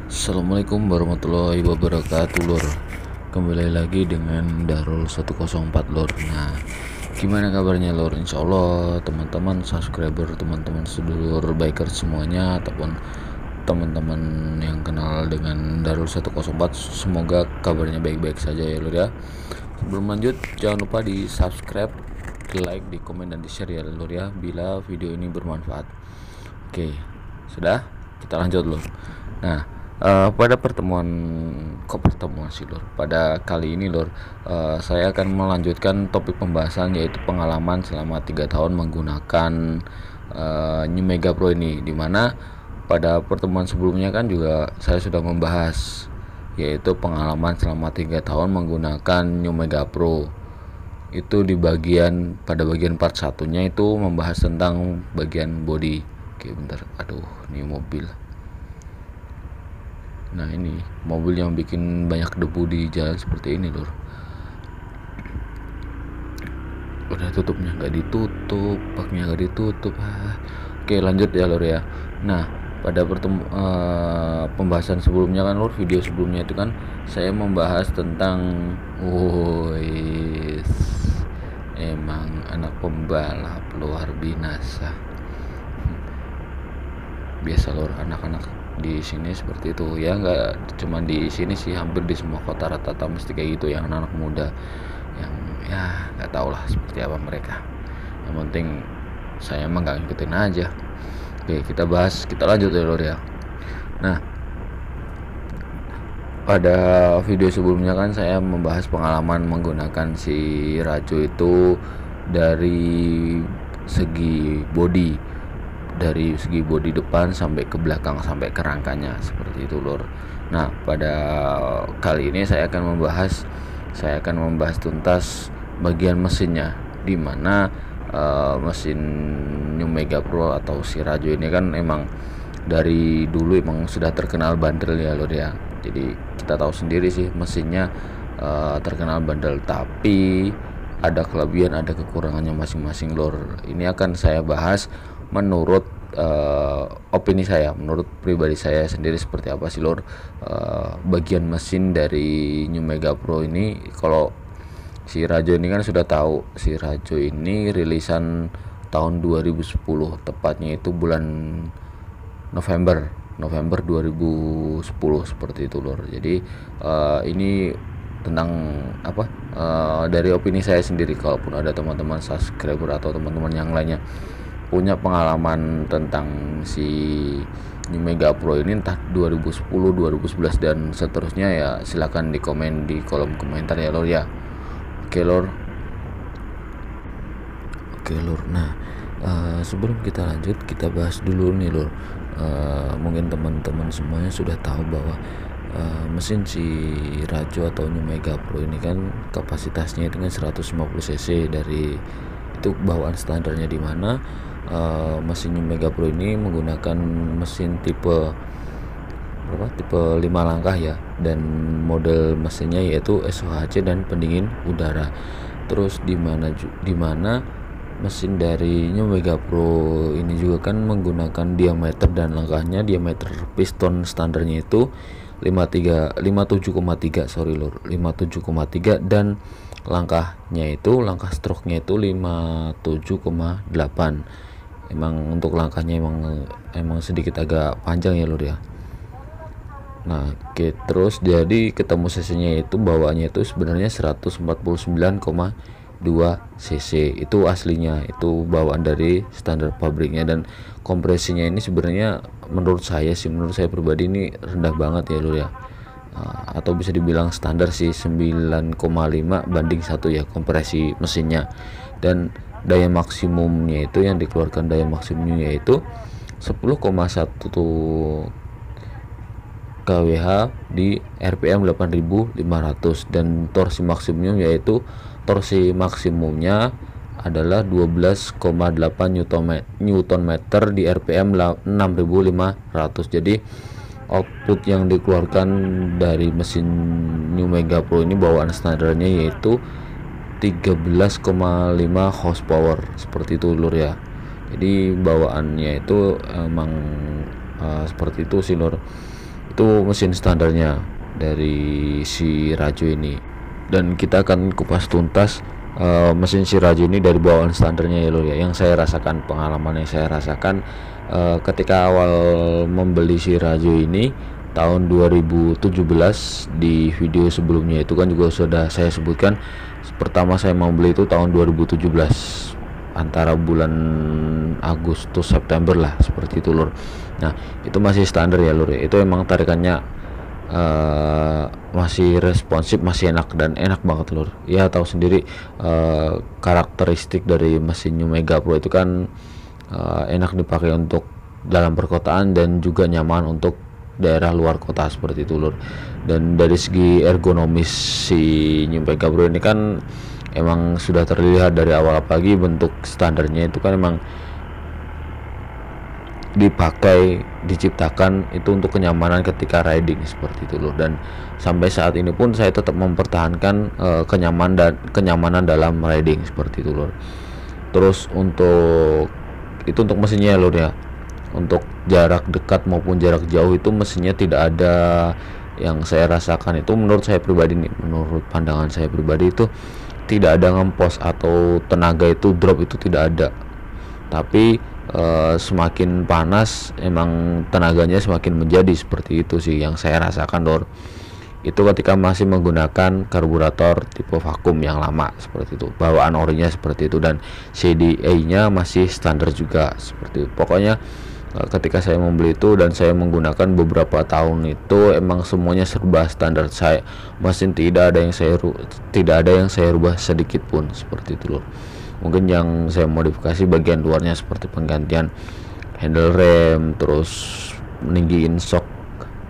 Assalamualaikum warahmatullahi wabarakatuh lur. Kembali lagi dengan Darul 104 lur. Nah, gimana kabarnya lur? Insya Allah teman-teman subscriber, teman-teman sedulur biker semuanya, ataupun teman-teman yang kenal dengan Darul 104, semoga kabarnya baik-baik saja ya lur ya. Sebelum lanjut, jangan lupa di subscribe, di like, di komen, dan di share ya lur ya, bila video ini bermanfaat. Oke, sudah, kita lanjut lur. Nah, pada pertemuan sih lur, pada kali ini lur, saya akan melanjutkan topik pembahasan, yaitu pengalaman selama 3 tahun menggunakan New Mega Pro ini, dimana pada pertemuan sebelumnya kan juga saya sudah membahas, yaitu pengalaman selama 3 tahun menggunakan New Mega Pro. Itu di pada bagian part satunya itu membahas tentang bagian body. Oke, bentar, aduh, ini mobil. Nah, ini mobil yang bikin banyak debu di jalan seperti ini lur. Udah tutupnya nggak ditutup, paknya nggak ditutup. Oke, lanjut ya lur ya. Nah, pada pembahasan sebelumnya kan lur, video sebelumnya itu kan saya membahas tentang emang anak pembalap luar binasa. Biasa lur, anak-anak di sini seperti itu ya, nggak cuma di sini sih, hampir di semua kota rata-rata mesti kayak gitu, yang anak muda yang ya nggak tau lah seperti apa mereka. Yang penting saya emang nggak ngikutin aja. Oke, kita lanjut ya lur ya. Nah, pada video sebelumnya kan saya membahas pengalaman menggunakan si Rajo itu dari segi bodi depan sampai ke belakang, sampai ke rangkanya, seperti itu lur. Nah, pada kali ini saya akan membahas tuntas bagian mesinnya, di mana mesin New Mega Pro atau si Rajo ini kan emang dari dulu emang sudah terkenal bandel ya lur ya. Jadi kita tahu sendiri sih, mesinnya terkenal bandel, tapi ada kelebihan, ada kekurangannya masing-masing lur. Ini akan saya bahas menurut opini saya, menurut pribadi saya sendiri seperti apa sih lur, bagian mesin dari New Mega Pro ini. Kalau si Rajo ini kan sudah tahu, si Rajo ini rilisan tahun 2010, tepatnya itu bulan November 2010 seperti itu lur. Jadi ini tentang dari opini saya sendiri. Kalaupun ada teman-teman subscriber atau teman-teman yang lainnya punya pengalaman tentang si New Mega Pro ini, entah 2010, 2011 dan seterusnya, ya silakan di komen di kolom komentar ya lor ya. Oke lor. Nah, sebelum kita lanjut, kita bahas dulu nih lor. Mungkin teman-teman semuanya sudah tahu bahwa mesin si Rajo atau New Mega Pro ini kan kapasitasnya itu kan 150 cc, dari itu bawaan standarnya, di mana mesin New Mega Pro ini menggunakan mesin tipe 5 langkah ya, dan model mesinnya yaitu SOHC dan pendingin udara. Terus di mana mesin dari New Mega Pro ini juga kan menggunakan diameter dan langkahnya, diameter piston standarnya itu 57,3 dan langkah stroke-nya itu 57,8. Emang untuk langkahnya emang sedikit agak panjang ya lur ya. Nah, terus jadi ketemu cc-nya itu bawaannya itu sebenarnya 149,2 cc. Itu aslinya, itu bawaan dari standar pabriknya, dan kompresinya ini sebenarnya menurut saya pribadi ini rendah banget ya lur ya. Atau bisa dibilang standar sih, 9,5 banding 1 ya kompresi mesinnya. Dan daya maksimumnya itu, yang dikeluarkan daya maksimumnya yaitu 10,1 kWh di RPM 8500, dan torsi maksimumnya adalah 12,8 Nm di RPM 6500. Jadi output yang dikeluarkan dari mesin New Mega Pro ini bawaan standarnya yaitu 13,5 horsepower, seperti itu lur ya. Jadi bawaannya itu emang seperti itu sih lur. itu mesin standarnya dari si Rajo ini, dan kita akan kupas tuntas mesin si Rajo ini dari bawaan standarnya ya lur ya. Yang saya rasakan, pengalaman yang saya rasakan ketika awal membeli si Rajo ini tahun 2017, di video sebelumnya itu kan juga sudah saya sebutkan, pertama saya mau beli itu tahun 2017 antara bulan Agustus September lah, seperti itu lur. Nah itu masih standar ya lur ya. Itu emang tarikannya masih responsif, masih enak, dan enak banget lur ya. Tahu sendiri karakteristik dari mesin New Mega Pro itu kan enak dipakai untuk dalam perkotaan dan juga nyaman untuk daerah luar kota, seperti itu lur. Dan dari segi ergonomis si New Mega Pro ini kan emang sudah terlihat dari awal, apalagi bentuk standarnya itu kan emang dipakai, diciptakan itu untuk kenyamanan ketika riding, seperti itu lur. Dan sampai saat ini pun saya tetap mempertahankan kenyamanan dalam riding, seperti itu lur. Terus untuk mesinnya lur ya, untuk jarak dekat maupun jarak jauh itu mesinnya tidak ada yang saya rasakan itu, menurut saya pribadi nih, menurut pandangan saya pribadi itu tidak ada ngempos atau tenaga itu drop, itu tidak ada. Tapi semakin panas emang tenaganya semakin menjadi, seperti itu sih yang saya rasakan lor. Itu ketika masih menggunakan karburator tipe vakum yang lama, seperti itu, bawaan orinya seperti itu, dan CDA nya masih standar juga, seperti itu. Pokoknya ketika saya membeli itu dan saya menggunakan beberapa tahun itu emang semuanya serba standar. Saya mesin tidak ada yang saya rubah sedikit pun, seperti itu loh. Mungkin yang saya modifikasi bagian luarnya seperti penggantian handle rem, terus meninggiin shock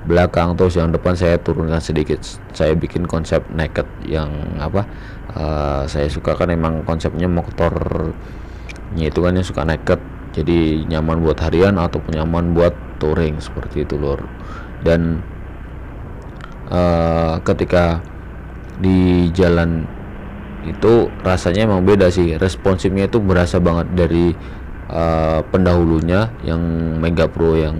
belakang, terus yang depan saya turunkan sedikit. Saya bikin konsep naked yang saya suka kan, emang konsepnya motornya itu kan yang suka naked, jadi nyaman buat harian ataupun nyaman buat touring, seperti itu lor. Dan ketika di jalan itu rasanya emang beda sih, responsifnya itu berasa banget dari pendahulunya yang Mega Pro yang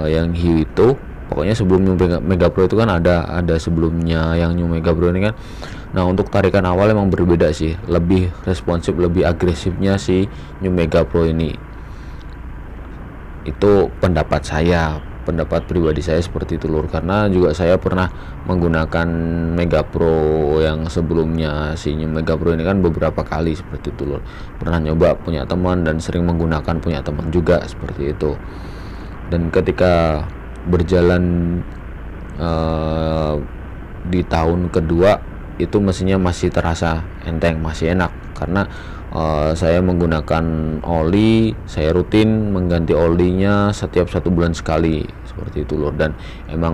yang hiu itu. Pokoknya sebelum Mega Pro itu kan ada sebelumnya yang New Mega Pro ini kan. Nah untuk tarikan awal emang berbeda sih, lebih responsif, lebih agresifnya si New Mega Pro ini. Itu pendapat pribadi saya, seperti itu lur. Karena juga saya pernah menggunakan Mega Pro yang sebelumnya si New Mega Pro ini kan beberapa kali, seperti itu lur. Pernah nyoba punya teman dan sering menggunakan punya teman juga, seperti itu. Dan ketika berjalan di tahun kedua itu mesinnya masih terasa enteng, masih enak, karena saya menggunakan oli, saya rutin mengganti olinya setiap 1 bulan sekali, seperti itu lur. Dan emang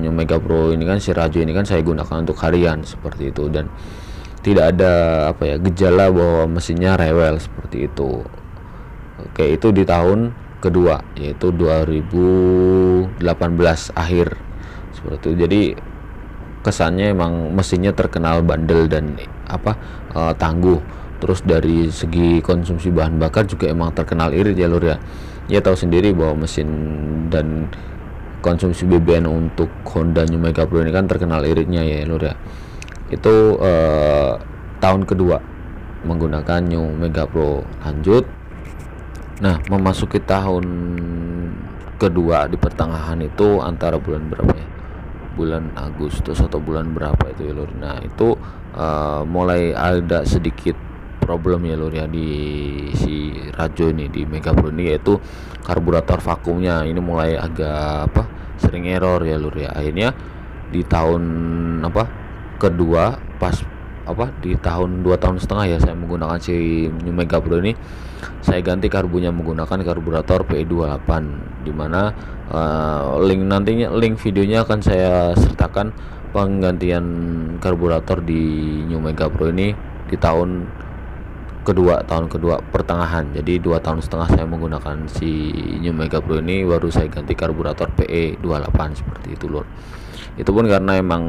New Mega Pro ini kan, si Rajo ini kan saya gunakan untuk harian, seperti itu, dan tidak ada gejala bahwa mesinnya rewel, seperti itu. Oke, itu di tahun kedua, yaitu 2018 akhir, seperti itu. Jadi kesannya emang mesinnya terkenal bandel dan tangguh. Terus dari segi konsumsi bahan bakar juga emang terkenal irit ya lur ya. Ya tahu sendiri bahwa mesin dan konsumsi BBM untuk Honda New Mega Pro ini kan terkenal iritnya ya lur ya. Itu tahun kedua menggunakan New Mega Pro. Lanjut, nah memasuki tahun kedua di pertengahan itu antara bulan berapa ya, bulan Agustus atau bulan berapa itu ya lur. Nah itu mulai ada sedikit problem ya lur ya di si Rajo ini, di Mega Pro ini, yaitu karburator vakumnya ini mulai agak sering error ya lur ya. Akhirnya di tahun kedua, pas di tahun 2 tahun setengah ya saya menggunakan si New Mega Pro ini, saya ganti karbunya menggunakan karburator PE28, dimana link videonya akan saya sertakan penggantian karburator di New Mega Pro ini di tahun kedua pertengahan. Jadi 2 tahun setengah saya menggunakan si New Mega Pro ini, baru saya ganti karburator PE28, seperti itu lur. Itu pun karena emang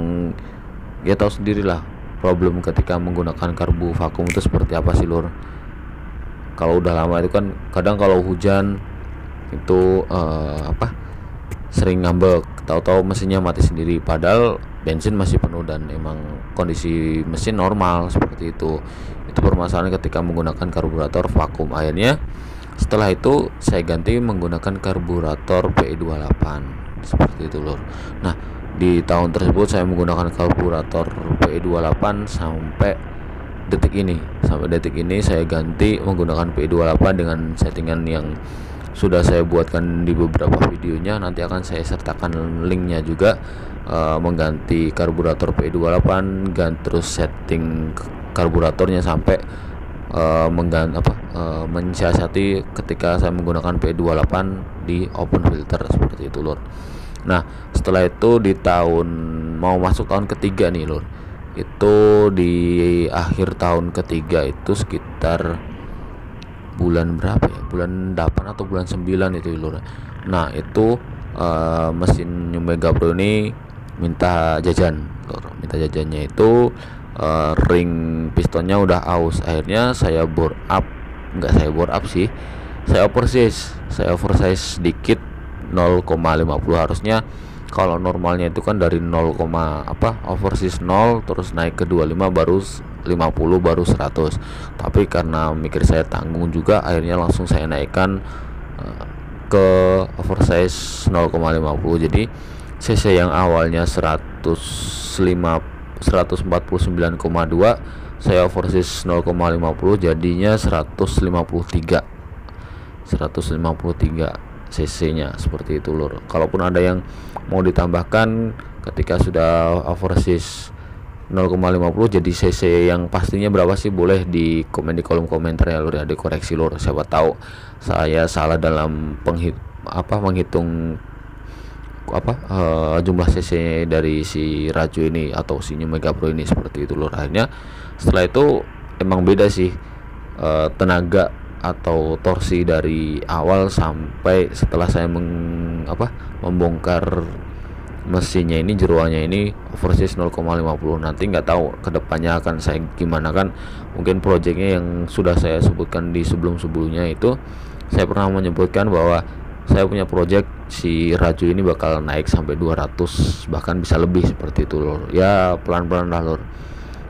ya tahu sendirilah problem ketika menggunakan karbu vakum itu seperti apa sih lur. Kalau udah lama itu kan kadang kalau hujan itu sering ngambek, tahu-tahu mesinnya mati sendiri, padahal bensin masih penuh dan emang kondisi mesin normal seperti itu. Itu permasalahan ketika menggunakan karburator vakum. Akhirnya setelah itu saya ganti menggunakan karburator PE28 seperti itu lur. Nah, di tahun tersebut saya menggunakan karburator PE28 sampai detik ini saya ganti menggunakan PE28 dengan settingan yang sudah saya buatkan di beberapa videonya. Nanti akan saya sertakan linknya juga. Mengganti karburator PE28, ganti terus setting karburatornya sampai mensiasati ketika saya menggunakan PE28 di open filter seperti itu lur. Nah, setelah itu di tahun mau masuk tahun ketiga nih lur, itu di akhir tahun ketiga itu sekitar bulan berapa ya, bulan 8 atau bulan 9 itu lur. Nah, itu mesin New Mega Pro ini minta jajan lur. Minta jajannya itu ring pistonnya udah aus. Akhirnya saya bore up sih, saya oversize sedikit 0,50. Harusnya kalau normalnya itu kan dari 0, oversize 0 terus naik ke 25 baru 50 baru 100. Tapi karena mikir saya tanggung juga, akhirnya langsung saya naikkan ke oversize 0,50. Jadi cc yang awalnya 149,2 saya oversize 0,50 jadinya 153 cc nya seperti itu lur. Kalaupun ada yang mau ditambahkan ketika sudah oversize 0,50 jadi cc yang pastinya berapa sih, boleh di komen di kolom komentar ya lur ya, dikoreksi lur. Siapa tahu saya salah dalam menghitung jumlah cc dari si Raju ini atau si New Mega Pro ini seperti itu lur. Akhirnya setelah itu emang beda sih tenaga atau torsi dari awal sampai setelah saya membongkar mesinnya ini, jeroannya ini oversize 0,50. Nanti nggak tahu kedepannya akan saya gimana kan, mungkin projectnya yang sudah saya sebutkan di sebelumnya itu saya pernah menyebutkan bahwa saya punya project si Raju ini bakal naik sampai 200 bahkan bisa lebih seperti itu lor. Ya pelan-pelan lah lor,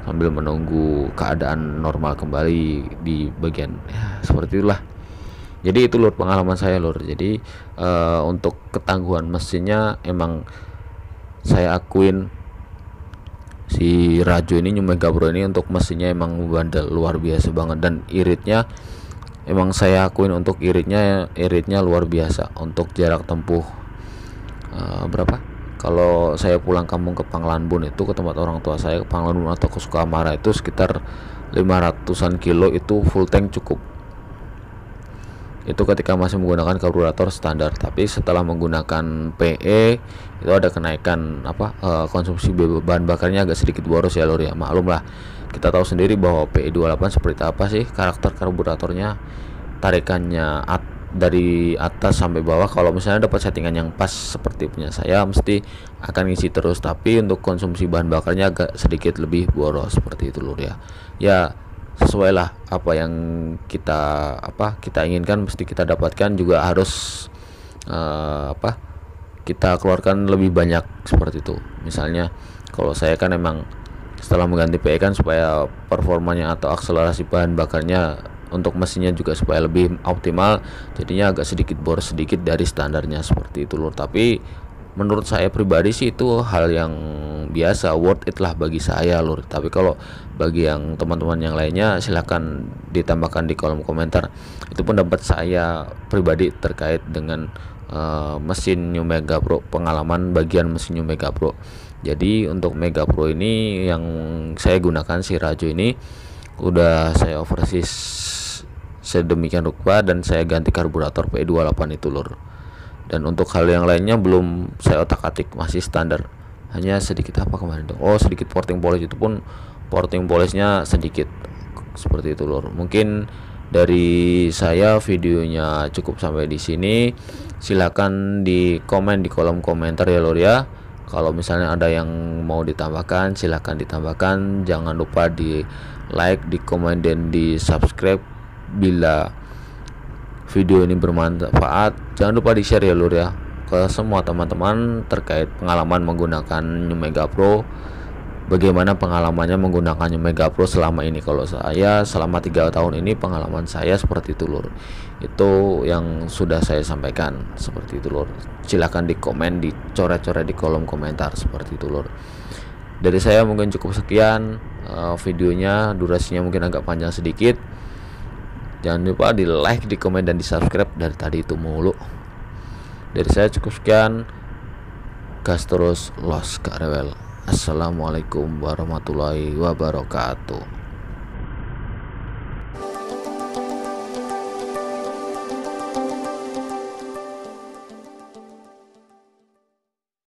sambil menunggu keadaan normal kembali di bagian ya seperti itulah. Jadi itu lor pengalaman saya lor. Jadi untuk ketangguhan mesinnya emang saya akuin si Raju ini, New Mega Pro ini untuk mesinnya emang bandel luar biasa banget, dan iritnya emang saya akuin untuk iritnya luar biasa. Untuk jarak tempuh berapa, kalau saya pulang kampung ke Panglanbun itu, ke tempat orang tua saya ke Panglanbun atau ke Sukamara itu sekitar 500-an kilo, itu full tank cukup. Itu ketika masih menggunakan karburator standar. Tapi setelah menggunakan PE itu ada kenaikan konsumsi bahan bakarnya agak sedikit boros ya lor ya. Maklum lah, kita tahu sendiri bahwa PE28 seperti apa sih karakter karburatornya, tarikannya dari atas sampai bawah. Kalau misalnya dapat settingan yang pas seperti punya saya, mesti akan ngisi terus. Tapi untuk konsumsi bahan bakarnya agak sedikit lebih boros seperti itu lur ya. Ya sesuai lah apa yang kita inginkan, mesti kita dapatkan juga harus kita keluarkan lebih banyak seperti itu. Misalnya kalau saya kan emang setelah mengganti PE kan supaya performanya atau akselerasi bahan bakarnya untuk mesinnya juga supaya lebih optimal, jadinya agak sedikit boros sedikit dari standarnya seperti itu lur. Tapi menurut saya pribadi sih itu hal yang biasa, worth it lah bagi saya lur. Tapi kalau bagi yang teman-teman yang lainnya silahkan ditambahkan di kolom komentar. Itu pendapat saya pribadi terkait dengan mesin New Mega Pro, pengalaman bagian mesin New Mega Pro. Jadi untuk Mega Pro ini yang saya gunakan si Raju ini udah saya oversize sedemikian rupa dan saya ganti karburator PE28 itu lur. Dan untuk hal yang lainnya belum saya otak-atik, masih standar. Hanya sedikit kemarin tuh, sedikit porting polish, itu pun porting polishnya sedikit seperti itu lur. Mungkin dari saya videonya cukup sampai di sini. Silakan di komen di kolom komentar ya lur ya. Kalau misalnya ada yang mau ditambahkan silahkan ditambahkan. Jangan lupa di like, di komen, dan di subscribe bila video ini bermanfaat. Jangan lupa di share ya lur ya. ke semua teman-teman terkait pengalaman menggunakan New Mega Pro. Bagaimana pengalamannya menggunakan New Mega Pro selama ini? Kalau saya selama 3 tahun ini pengalaman saya seperti itu lur. Itu yang sudah saya sampaikan seperti itu lur. Silahkan di komen, dicoret-coret di kolom komentar seperti itu lur. Dari saya mungkin cukup sekian videonya, durasinya mungkin agak panjang sedikit. Jangan lupa di like, di komen, dan di subscribe. Dari tadi itu mulu. Dari saya cukup sekian. Gas terus, los gak rewel. Assalamualaikum warahmatullahi wabarakatuh.